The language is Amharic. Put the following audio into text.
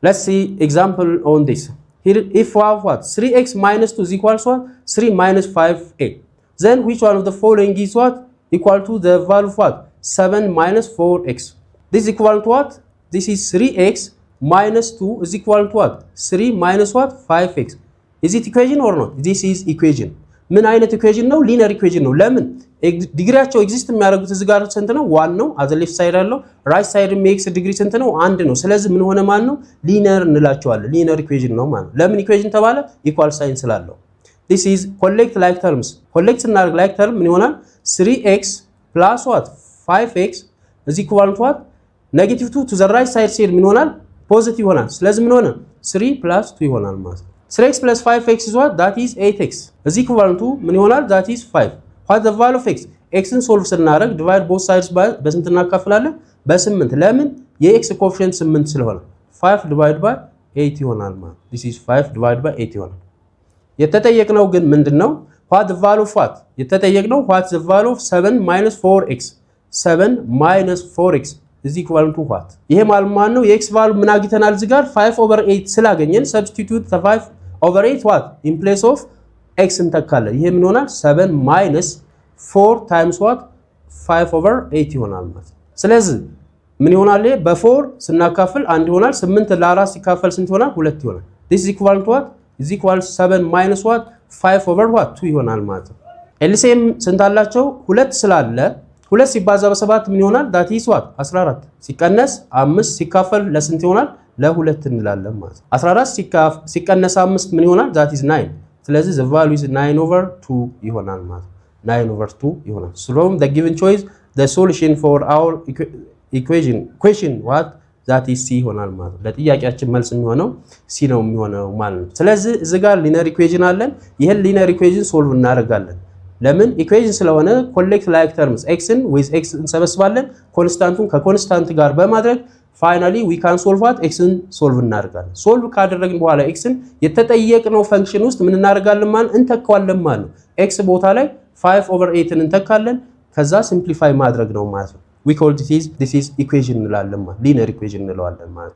Let's see example on this. Here, if we have what? 3x minus 2 is equals what? 3 minus 5a. Then which one of the following is what? Equal to the value of what? 7 minus 4x. This is equal to what? This is 3x minus 2 is equal to what? 3 minus what? 5x. Is it equation or not? This is equation. ምን አይነት ኢኩዌሽን ነው? ሊነር ኢኩዌሽን ነው። ለምን ዲግሪያቸው ኤግዚስት የሚያደርጉት እዚህ ጋር ስንት ነው? 1 ነው። አዘ ሌፍት ሳይድ አለው። ራይት ሳይድ ኤክስ ዲግሪ ስንት ነው? 1 ነው። ስለዚህ ምን ሆነ ማለት ነው? ሊነር እንላቸዋለን። ሊነር ኢኩዌሽን ነው ማለት ነው። ለምን ኢኩዌሽን ተባለ? ኢኳል ሳይን ስላለው። this is collect like terms. collect እናደርግ like term ምን ይሆናል? 3x plus what? 5x is equal to what? negative 2 to the right side ሲሄድ ምን ይሆናል? ፖዚቲቭ ይሆናል። ስለዚህ ምን ሆነ? 3 plus 2 ይሆናል ማለት ነው። 3x plus 5x is what? That is 8x. is equal to ምን ይሆናል? That is 5. What the value of x? xን ሶልቭ ስናደርግ divide both sides በስንት እናካፍላለን? በ8 ለምን? የx ኮኤፊሺየንት 8 ስለሆነ 5 divided by 8 ይሆናል ማለት ነው። this is 5 divided by 8 ይሆናል። የተጠየቅነው ግን ምንድነው? what the value of what? የተጠየቅነው what the value of 7 minus 4x 7 minus 4x is equal to what? ይሄ ማለት ማን ነው? የx value ምን አግኝተናል? እዚህ ጋር 5/8 ስላገኘን substitute the 5/8 what? in place of x እንተካለን። ይሄ ምን ይሆናል? 7 minus 4 times what? 5/8 ይሆናል ማለት ነው። ስለዚህ ምን ይሆናል? በ4 ስናካፍል 1 ይሆናል። 8 ለ4 ሲካፈል ስንት ይሆናል? 2 ይሆናል። this is equal to what? is equal to 7 minus what? 5/2 ይሆናል ማለት ነው። ኤልሲኤም ስንት አላቸው? 2 ስላለ 2 ሲባዛ በ7 ምን ይሆናል? that is what? 14 ሲቀነስ 5 ሲካፈል ለስንት ይሆናል? ለ2 እንላለን ማለት ነው። 14 ሲቀነስ 5 ምን ይሆናል? that is 9 ስለዚህ the value is 9/2 ይሆናል ማለት ነው። 9/2 ይሆናል። So the given choice the solution for our question what? that is c ይሆናል ማለት ነው። ለጥያቄያችን መልስ የሚሆነው c ነው የሚሆነው ማለት ነው። ስለዚህ እዚህ ጋር ሊነር ኢኩዌሽን አለን። ይሄን ሊነር ኢኩዌሽን ሶልቭ እናደርጋለን። ለምን? ኢኩዌሽን ስለሆነ ኮሌክት ላይክ ተርምስ xን with x እንሰበስባለን። ኮንስታንቱን ከኮንስታንት ጋር በማድረግ ፋይናሊ we can solve what? xን ሶልቭ እናደርጋለን። ሶልቭ ካደረግን በኋላ xን የተጠየቅነው ፈንክሽን ውስጥ ምን እናደርጋለን ማለት እንተካዋለን ማለት ነው። x ቦታ ላይ 5/8ን እንተካለን። ከዛ ሲምፕሊፋይ ማድረግ ነው ማለት ነው። we call this is equation እንላለን ማለት ሊነር ኢኩዌሽን እንለዋለን ማለት